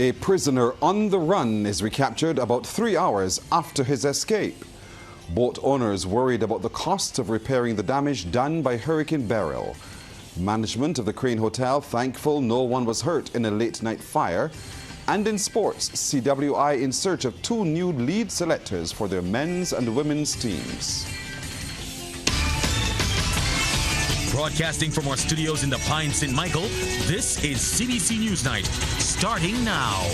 A prisoner on the run is recaptured about 3 hours after his escape. Boat owners worried about the cost of repairing the damage done by Hurricane Beryl. Management of the Crane Hotel thankful no one was hurt in a late-night fire. And in sports, CWI in search of 2 new lead selectors for their men's and women's teams. Broadcasting from our studios in the Pine St. Michael, this is CBC NewsNight, starting now.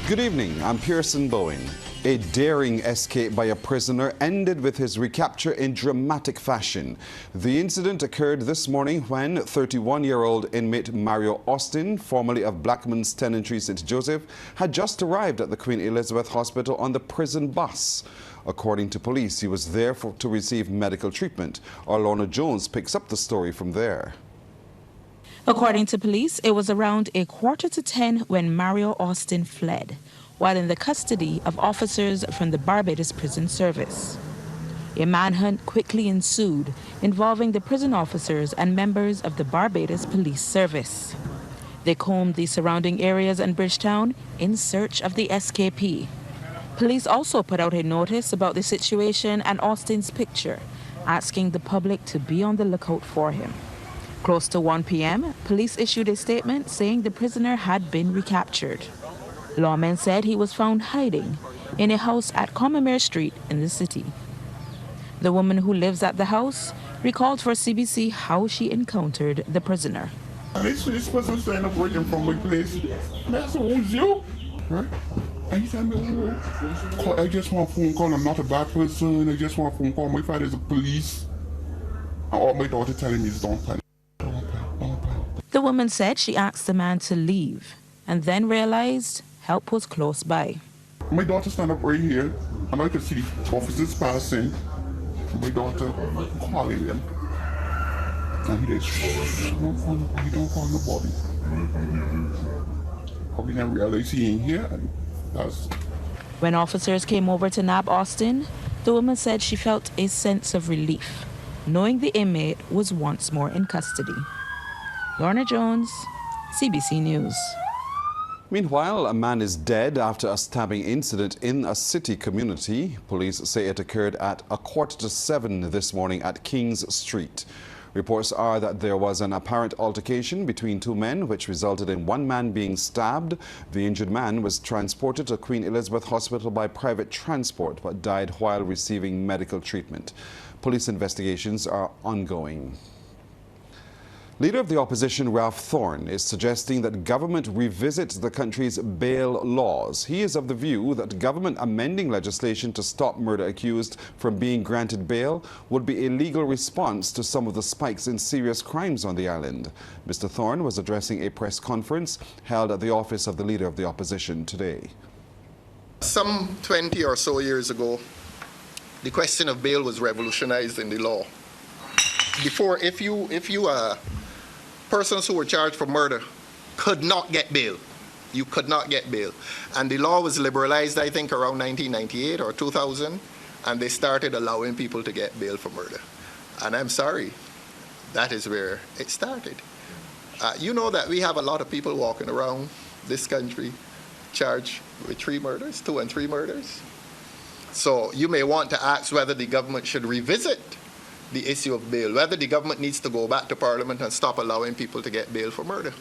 Good evening, I'm Pearson Bowen. A daring escape by a prisoner ended with his recapture in dramatic fashion. The incident occurred this morning when 31-year-old inmate Mario Austin, formerly of Blackman's Tenantry St. Joseph, had just arrived at the Queen Elizabeth Hospital on the prison bus. According to police, he was there to receive medical treatment. Our Lorna Jones picks up the story from there. According to police, it was around 9:45 when Mario Austin fled, while in the custody of officers from the Barbados Prison Service. A manhunt quickly ensued, involving the prison officers and members of the Barbados Police Service. They combed the surrounding areas in Bridgetown in search of the escapee. Police also put out a notice about the situation and Austin's picture, asking the public to be on the lookout for him. Close to 1 p.m., police issued a statement saying the prisoner had been recaptured. Lawmen said he was found hiding in a house at Commerce Street in the city. The woman who lives at the house recalled for CBC how she encountered the prisoner. This person standing up waiting from my place. That's who's you? Right? And he said, I just want a phone call. I'm not a bad person. I just want a phone call. My father's the police. And all my daughter telling me is don't panic. The woman said she asked the man to leave and then realized help was close by. My daughter stand up right here, and I could see the officers passing. My daughter calling him. And he said, you don't call nobody. Probably didn't realize he ain't here. And that's... When officers came over to nab Austin, the woman said she felt a sense of relief, knowing the inmate was once more in custody. Lorna Jones, CBC News. Meanwhile, a man is dead after a stabbing incident in a city community. Police say it occurred at 6:45 this morning at Kings Street. Reports are that there was an apparent altercation between 2 men, which resulted in 1 man being stabbed. The injured man was transported to Queen Elizabeth Hospital by private transport, but died while receiving medical treatment. Police investigations are ongoing. Leader of the opposition, Ralph Thorne, is suggesting that government revisit the country's bail laws. He is of the view that government amending legislation to stop murder accused from being granted bail would be a legal response to some of the spikes in serious crimes on the island. Mr. Thorne was addressing a press conference held at the office of the Leader of the Opposition today. Some 20 or so years ago, the question of bail was revolutionized in the law. Before, if you persons who were charged for murder could not get bail. You could not get bail. And the law was liberalized, I think, around 1998 or 2000, and they started allowing people to get bail for murder. And I'm sorry, that is where it started. You know that we have a lot of people walking around this country charged with 3 murders, 2 and 3 murders. So you may want to ask whether the government should revisit the issue of bail, whether the government needs to go back to Parliament and stop allowing people to get bail for murder.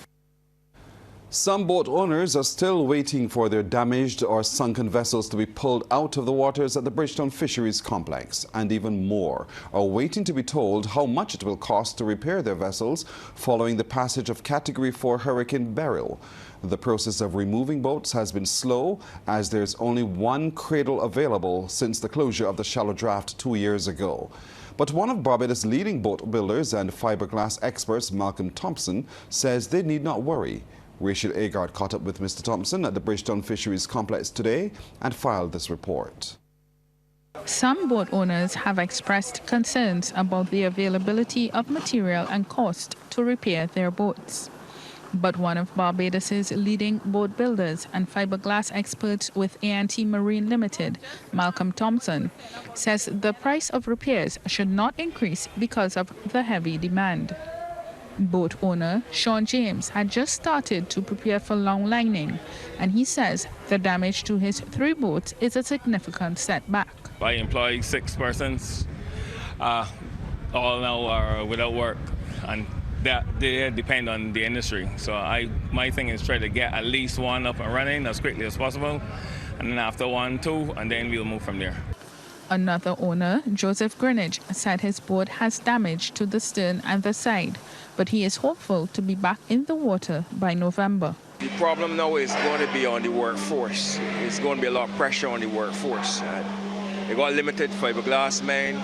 Some boat owners are still waiting for their damaged or sunken vessels to be pulled out of the waters at the Bridgetown Fisheries Complex, and even more are waiting to be told how much it will cost to repair their vessels following the passage of Category 4 Hurricane Beryl. The process of removing boats has been slow, as there's only 1 cradle available since the closure of the shallow draft 2 years ago. But one of Barbados' leading boat builders and fiberglass experts, Malcolm Thompson, says they need not worry. Rachel Agard caught up with Mr. Thompson at the Bridgetown Fisheries Complex today and filed this report. Some boat owners have expressed concerns about the availability of material and cost to repair their boats. But one of Barbados's leading boat builders and fiberglass experts with A&T Marine Limited, Malcolm Thompson, says the price of repairs should not increase because of the heavy demand. Boat owner Sean James had just started to prepare for long lining, and he says the damage to his 3 boats is a significant setback. I employ 6 persons, all now are without work, and that they depend on the industry. So my thing is try to get at least 1 up and running as quickly as possible, and then after 1, 2, and then we'll move from there. Another owner, Joseph Greenwich, said his boat has damage to the stern and the side, but he is hopeful to be back in the water by November. The problem now is going to be on the workforce. It's going to be a lot of pressure on the workforce. They got limited fiberglass men,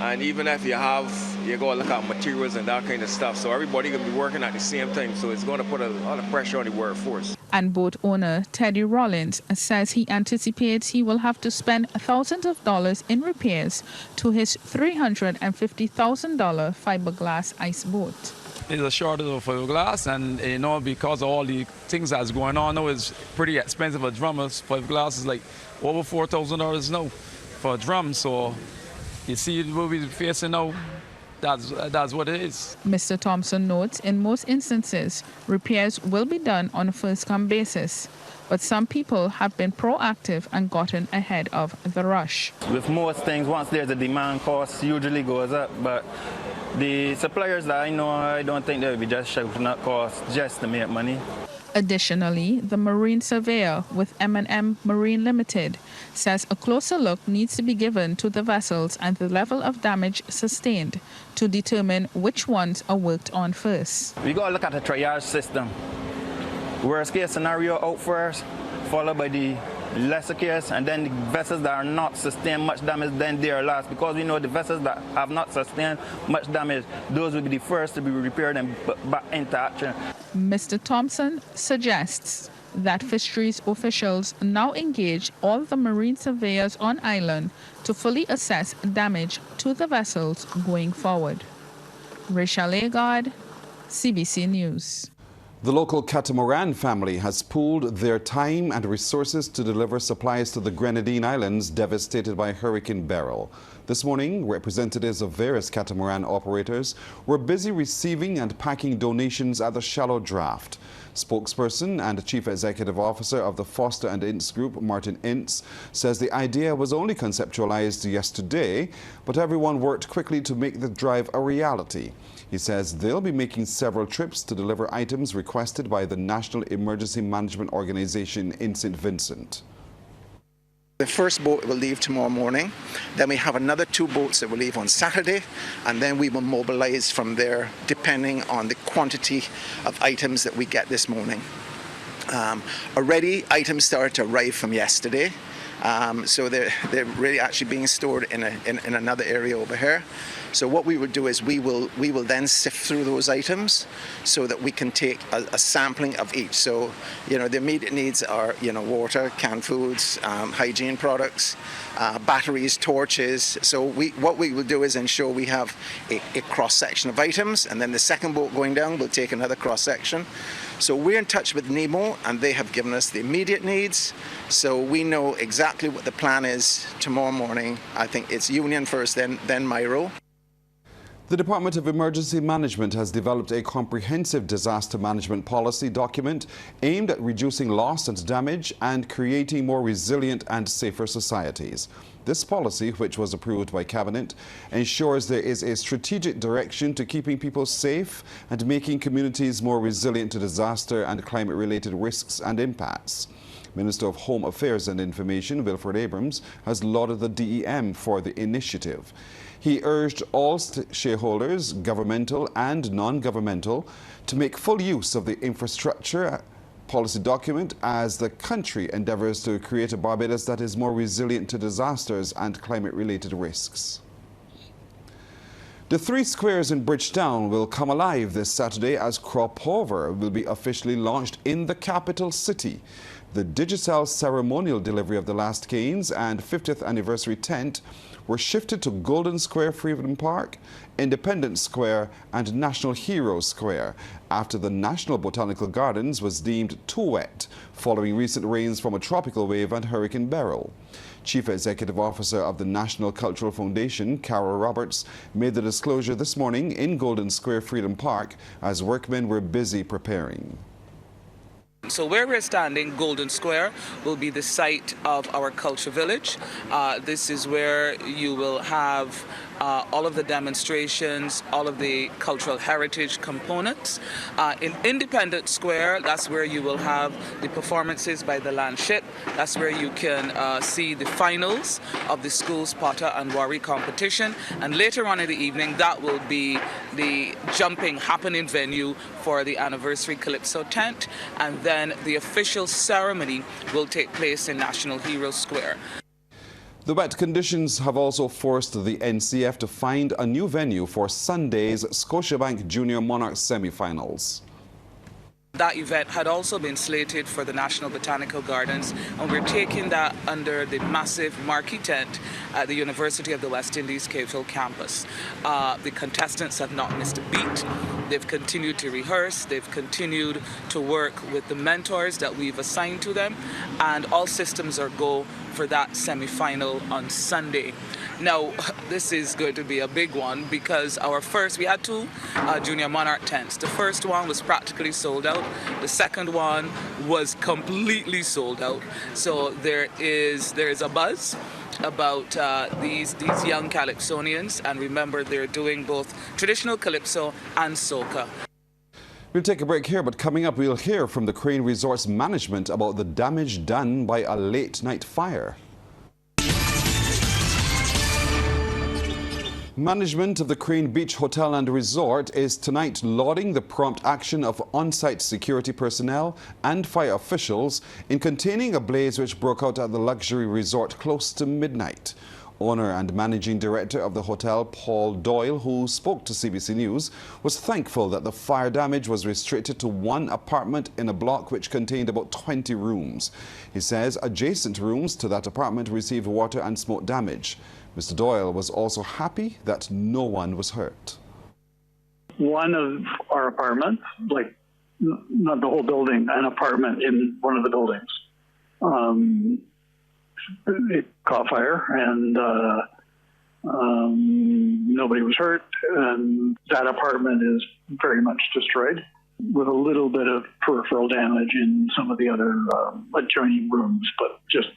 and even if you got to look at materials and that kind of stuff. So everybody going to be working at the same time, so it's going to put a lot of pressure on the workforce. And boat owner Teddy Rollins says he anticipates he will have to spend thousands of dollars in repairs to his $350,000 fiberglass ice boat. There's a shortage of fiberglass, and because of all the things that's going on now, it's pretty expensive for drummers. Fiberglass is like over $4,000 now for a drum, so you see what we're facing now. That's what it is. Mr. Thompson notes in most instances, repairs will be done on a first-come basis, but some people have been proactive and gotten ahead of the rush. With most things, once there's a demand, cost usually goes up, but the suppliers that I know, I don't think they'll be just shouting up costs just to make money. Additionally, the marine surveyor with M&M Marine Limited says a closer look needs to be given to the vessels and the level of damage sustained to determine which ones are worked on first. We got to look at the triage system. Worst case scenario out first, followed by the lesser case, and then the vessels that are not sustained much damage, then they are last, because we know the vessels that have not sustained much damage, those will be the first to be repaired and back into action. Mr. Thompson suggests that fisheries officials now engage all the marine surveyors on island to fully assess damage to the vessels going forward. Rachel Agard, CBC News. The local catamaran family has pooled their time and resources to deliver supplies to the Grenadine Islands devastated by Hurricane Beryl. This morning, representatives of various catamaran operators were busy receiving and packing donations at the Shallow Draft. Spokesperson and Chief Executive Officer of the Foster and Ince Group, Martin Ince, says the idea was only conceptualized yesterday, but everyone worked quickly to make the drive a reality. He says they'll be making several trips to deliver items requested by the National Emergency Management Organization in St. Vincent. The first boat will leave tomorrow morning. Then we have another 2 boats that will leave on Saturday, and then we will mobilize from there depending on the quantity of items that we get this morning. Already items started to arrive from yesterday, so they're really actually being stored in another area over here. So what we will do is we will then sift through those items so that we can take a sampling of each. So, the immediate needs are, water, canned foods, hygiene products, batteries, torches. So what we will do is ensure we have a cross-section of items, and then the second boat going down will take another cross-section. So we're in touch with NEMO, and they have given us the immediate needs. So we know exactly what the plan is tomorrow morning. I think it's Union first, then Myro. The Department of Emergency Management has developed a comprehensive disaster management policy document aimed at reducing loss and damage and creating more resilient and safer societies. This policy, which was approved by Cabinet, ensures there is a strategic direction to keeping people safe and making communities more resilient to disaster and climate-related risks and impacts. Minister of Home Affairs and Information, Wilfred Abrams, has lauded the DEM for the initiative. He urged all shareholders, governmental and non-governmental, to make full use of the infrastructure policy document as the country endeavours to create a Barbados that is more resilient to disasters and climate-related risks. The 3 squares in Bridgetown will come alive this Saturday as Crop Over will be officially launched in the capital city. The Digicel ceremonial delivery of the last canes and 50th anniversary tent were shifted to Golden Square Freedom Park, Independence Square and National Heroes Square after the National Botanical Gardens was deemed too wet following recent rains from a tropical wave and Hurricane Beryl. Chief Executive Officer of the National Cultural Foundation, Carol Roberts, made the disclosure this morning in Golden Square Freedom Park as workmen were busy preparing. So where we're standing, Golden Square, will be the site of our Culture Village. This is where you will have all of the demonstrations, all of the cultural heritage components. In Independence Square, that's where you will have the performances by the land ship. That's where you can see the finals of the school's Potter and Wari competition. And later on in the evening, that will be the jumping happening venue for the anniversary Calypso tent. And then the official ceremony will take place in National Heroes Square. The wet conditions have also forced the NCF to find a new venue for Sunday's Scotiabank Junior Monarchs semi-finals. That event had also been slated for the National Botanical Gardens, and we're taking that under the massive marquee tent at the University of the West Indies Cave Hill campus. The contestants have not missed a beat. They've continued to rehearse, they've continued to work with the mentors that we've assigned to them, and all systems are go for that semi-final on Sunday. Now, this is going to be a big one because we had two Junior Monarch tents. The first one was practically sold out. The second one was completely sold out. So there is a buzz about these young Calypsonians, and remember, they're doing both traditional Calypso and soca. We'll take a break here, but coming up we'll hear from the Crane Resorts management about the damage done by a late-night fire. Management of the Crane Beach Hotel and Resort is tonight lauding the prompt action of on-site security personnel and fire officials in containing a blaze which broke out at the luxury resort close to midnight. Owner and managing director of the hotel, Paul Doyle, who spoke to CBC News, was thankful that the fire damage was restricted to one apartment in a block which contained about 20 rooms. He says adjacent rooms to that apartment received water and smoke damage. Mr. Doyle was also happy that no one was hurt. One of our apartments, like not the whole building, an apartment in one of the buildings, it caught fire and nobody was hurt, and that apartment is very much destroyed with a little bit of peripheral damage in some of the other adjoining rooms, but just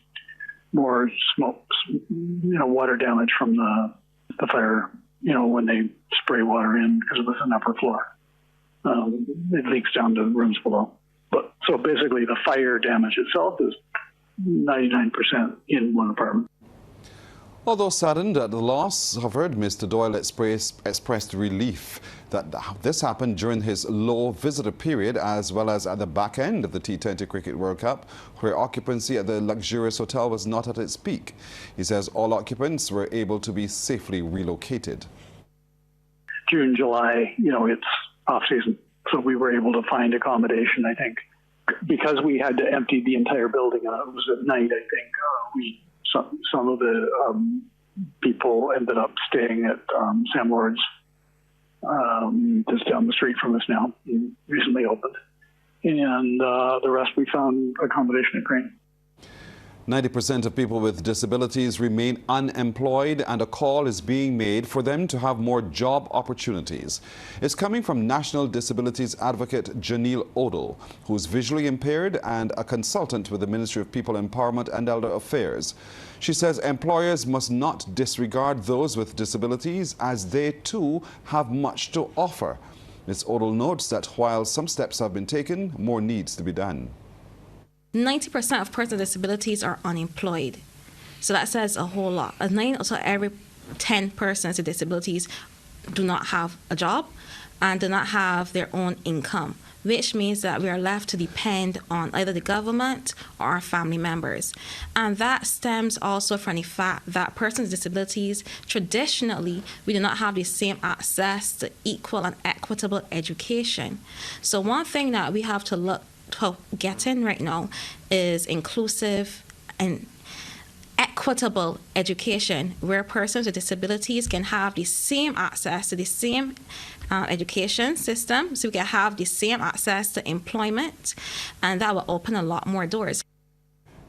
more smoke, water damage from the fire, when they spray water in because it was an upper floor. It leaks down to rooms below. But so basically the fire damage itself is 99% in one apartment. Although saddened at the loss suffered, Mr. Doyle expressed relief that this happened during his low visitor period as well as at the back end of the T20 Cricket World Cup, where occupancy at the luxurious hotel was not at its peak. He says all occupants were able to be safely relocated. June, July, it's off-season, so we were able to find accommodation, I think. Because we had to empty the entire building, and it was at night, I think, some of the people ended up staying at Sam Lord's, just down the street from us now, recently opened. And the rest we found accommodation at Crane. 90% of people with disabilities remain unemployed, and a call is being made for them to have more job opportunities. It's coming from National Disabilities Advocate Janelle Odell, who's visually impaired and a consultant with the Ministry of People Empowerment and Elder Affairs. She says employers must not disregard those with disabilities, as they too have much to offer. Ms. Odell notes that while some steps have been taken, more needs to be done. 90% of persons with disabilities are unemployed. So that says a whole lot. So every 10 persons with disabilities do not have a job and do not have their own income, which means that we are left to depend on either the government or our family members. And that stems also from the fact that persons with disabilities, traditionally, we do not have the same access to equal and equitable education. So one thing that we have to look getting right now is inclusive and equitable education, where persons with disabilities can have the same access to the same education system, so we can have the same access to employment, and that will open a lot more doors.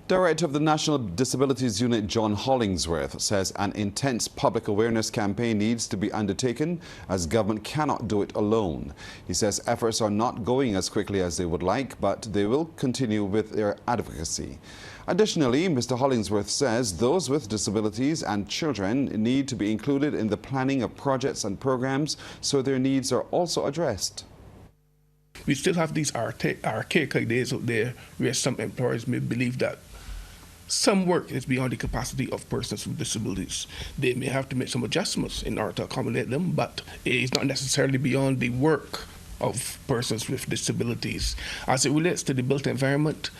Director of the National Disabilities Unit, John Hollingsworth, says an intense public awareness campaign needs to be undertaken as government cannot do it alone. He says efforts are not going as quickly as they would like, but they will continue with their advocacy. Additionally, Mr. Hollingsworth says those with disabilities and children need to be included in the planning of projects and programs so their needs are also addressed. We still have these archaic ideas out there where some employers may believe that some work is beyond the capacity of persons with disabilities. They may have to make some adjustments in order to accommodate them, but it is not necessarily beyond the work of persons with disabilities. As it relates to the built environment,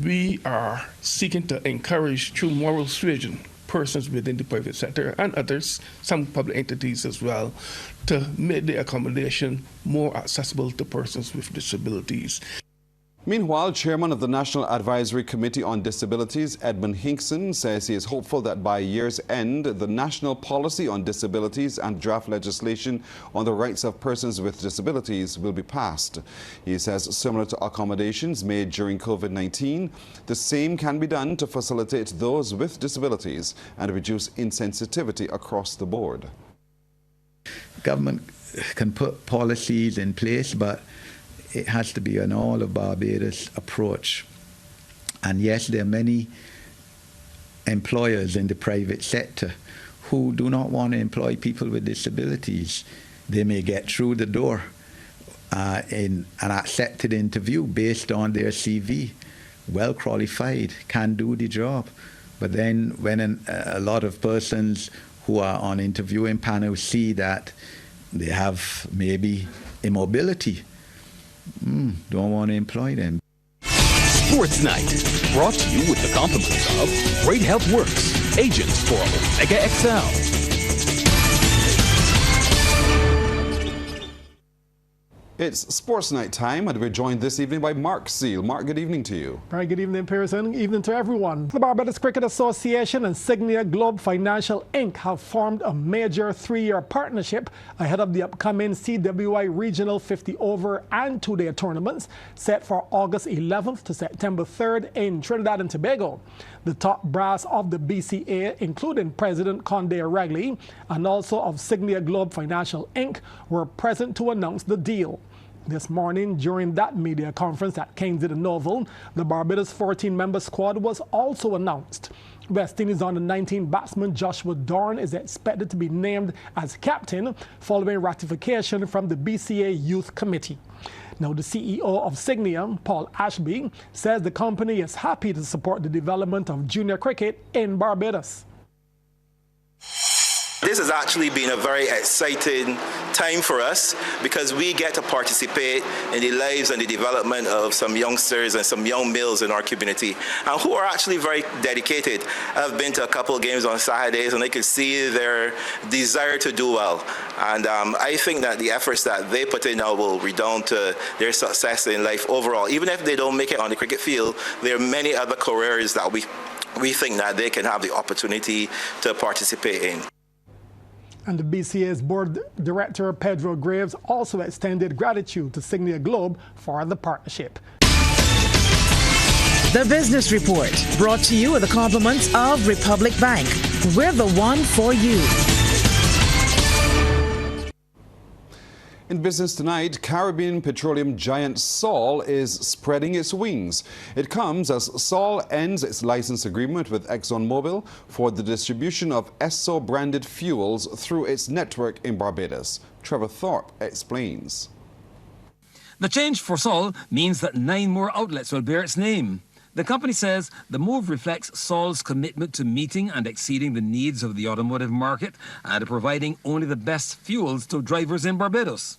we are seeking to encourage, through moral suasion, persons within the private sector and others, some public entities as well, to make the accommodation more accessible to persons with disabilities. Meanwhile, Chairman of the National Advisory Committee on Disabilities, Edmund Hinkson, says he is hopeful that by year's end, the national policy on disabilities and draft legislation on the rights of persons with disabilities will be passed. He says similar to accommodations made during COVID-19, the same can be done to facilitate those with disabilities and reduce insensitivity across the board. Government can put policies in place, but it has to be an all of Barbados approach. And yes, there are many employers in the private sector who do not want to employ people with disabilities. They may get through the door in an accepted interview based on their CV, well qualified, can do the job. But then when a lot of persons who are on interviewing panels see that they have maybe immobility, don't want to employ them. Sports Night, brought to you with the compliments of Great Health Works, agents for Omega XL. It's Sports Night time, and we're joined this evening by Mark Seal. Mark, good evening to you. Very good evening, Pearson. Evening to everyone. The Barbados Cricket Association and Signia Globe Financial Inc. have formed a major 3-year partnership ahead of the upcoming CWI Regional 50 Over and 2-day tournaments set for August 11th to September 3rd in Trinidad and Tobago. The top brass of the BCA, including President Conde Regley and also of Signia Globe Financial Inc., were present to announce the deal. This morning, during that media conference at Kensington Oval, the Barbados 14-member squad was also announced. West Indies under 19 batsman Joshua Dorn is expected to be named as captain following ratification from the BCA Youth Committee. Now, the CEO of Signia, Paul Ashby, says the company is happy to support the development of junior cricket in Barbados. This has actually been a very exciting time for us because we get to participate in the lives and the development of some youngsters and some young males in our community and who are actually very dedicated. I've been to a couple of games on Saturdays and I can see their desire to do well. And I think that the efforts that they put in now will redound to their success in life overall. Even if they don't make it on the cricket field, there are many other careers that we think that they can have the opportunity to participate in. And the BCA's board director, Pedro Graves, also extended gratitude to Signia Globe for the partnership. The Business Report, brought to you with the compliments of Republic Bank. We're the one for you. In business tonight, Caribbean petroleum giant Sol is spreading its wings. It comes as Sol ends its license agreement with ExxonMobil for the distribution of Esso-branded fuels through its network in Barbados. Trevor Thorpe explains. The change for Sol means that 9 more outlets will bear its name. The company says the move reflects Sol's commitment to meeting and exceeding the needs of the automotive market and providing only the best fuels to drivers in Barbados.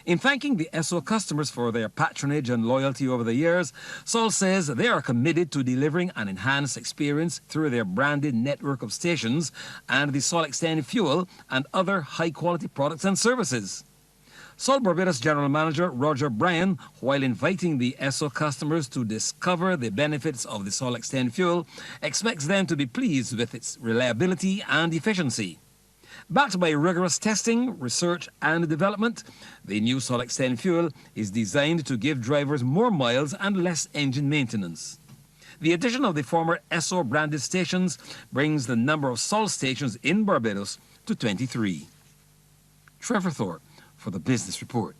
In thanking the Esso customers for their patronage and loyalty over the years, Sol says they are committed to delivering an enhanced experience through their branded network of stations and the Sol Extend fuel and other high-quality products and services. Sol Barbados General Manager Roger Bryan, while inviting the Esso customers to discover the benefits of the Sol Xtend fuel, expects them to be pleased with its reliability and efficiency. Backed by rigorous testing, research and development, the new Sol Xtend fuel is designed to give drivers more miles and less engine maintenance. The addition of the former Esso branded stations brings the number of Sol stations in Barbados to 23. Trevor Thorpe for the Business Report.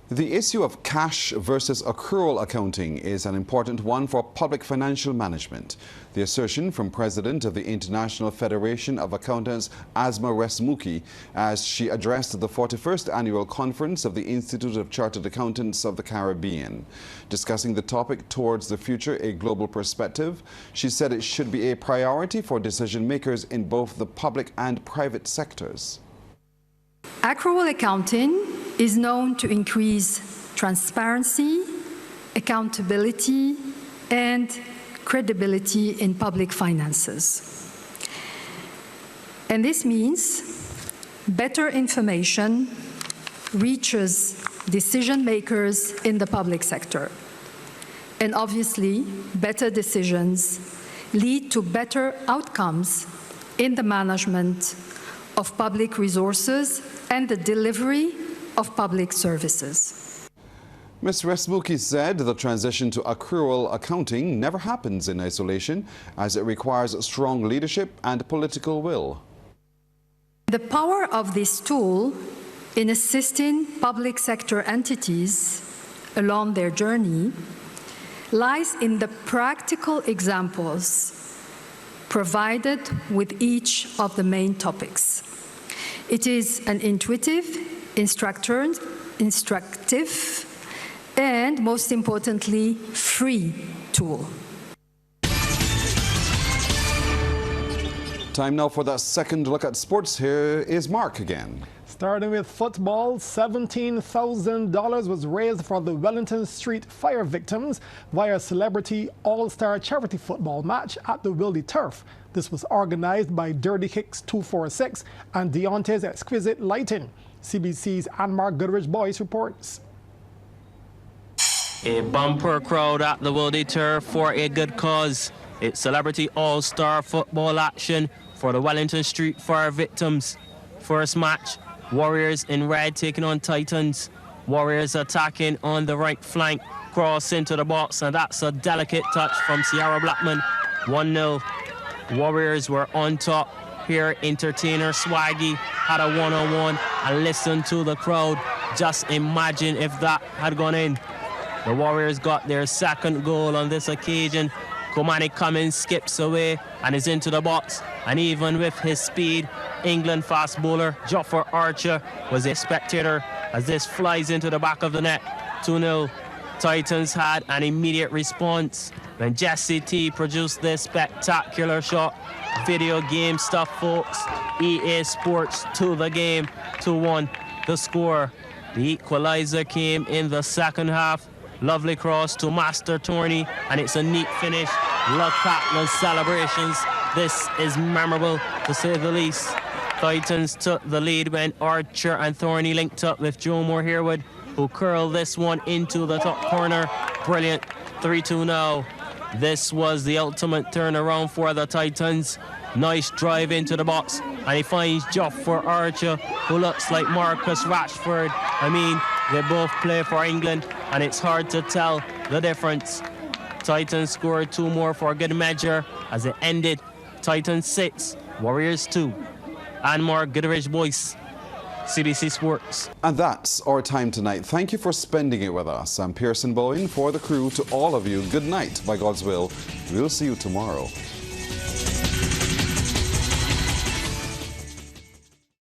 The issue of cash versus accrual accounting is an important one for public financial management. The assertion from President of the International Federation of Accountants, Asma Resmuki, as she addressed the 41st Annual Conference of the Institute of Chartered Accountants of the Caribbean. Discussing the topic Towards the Future, a Global Perspective, she said it should be a priority for decision makers in both the public and private sectors. Accrual accounting is known to increase transparency, accountability, and credibility in public finances. And this means better information reaches decision makers in the public sector. And obviously, better decisions lead to better outcomes in the management of public resources and the delivery of public services. Ms. Resmuki said the transition to accrual accounting never happens in isolation, as it requires strong leadership and political will. The power of this tool in assisting public sector entities along their journey lies in the practical examples provided with each of the main topics. It is an intuitive, instructive, and most importantly, free tool. Time now for that second look at sports. Here is Mark again. Starting with football, $17,000 was raised for the Wellington Street fire victims via a celebrity all-star charity football match at the Wildy Turf. This was organized by Dirty Hicks 246 and Deontay's Exquisite Lighting. CBC's Anmar Goodrich Boyce reports. A bumper crowd at the Wildy Turf for a good cause. It's celebrity all-star football action for the Wellington Street fire victims. First match, Warriors in red taking on Titans. Warriors attacking on the right flank, cross into the box, and that's a delicate touch from Ciara Blackman. 1-0. Warriors were on top. Here, entertainer Swaggy had a one-on-one and listen to the crowd. Just imagine if that had gone in. The Warriors got their second goal on this occasion. Komani Cummins skips away and is into the box. And even with his speed, England fast bowler Joffer Archer was a spectator as this flies into the back of the net. 2-0. Titans had an immediate response when Jesse T produced this spectacular shot. Video game stuff, folks. EA Sports to the game. 2-1. The score. The equalizer came in the second half. Lovely cross to Master Torney, and it's a neat finish. Look at the celebrations. This is memorable, to say the least. Titans took the lead when Archer and Thorney linked up with Joe Moore Herwood, who curled this one into the top corner. Brilliant. 3-2 now. This was the ultimate turnaround for the Titans. Nice drive into the box, and he finds Joffer Archer, who looks like Marcus Rashford. I mean, they both play for England, and it's hard to tell the difference. Titans scored 2 more for good measure as it ended. Titans 6, Warriors 2. Anmar Goodrich Boyce, CBC Sports. And that's our time tonight. Thank you for spending it with us. I'm Pearson Bowen for the crew. To all of you, good night. By God's will, we'll see you tomorrow.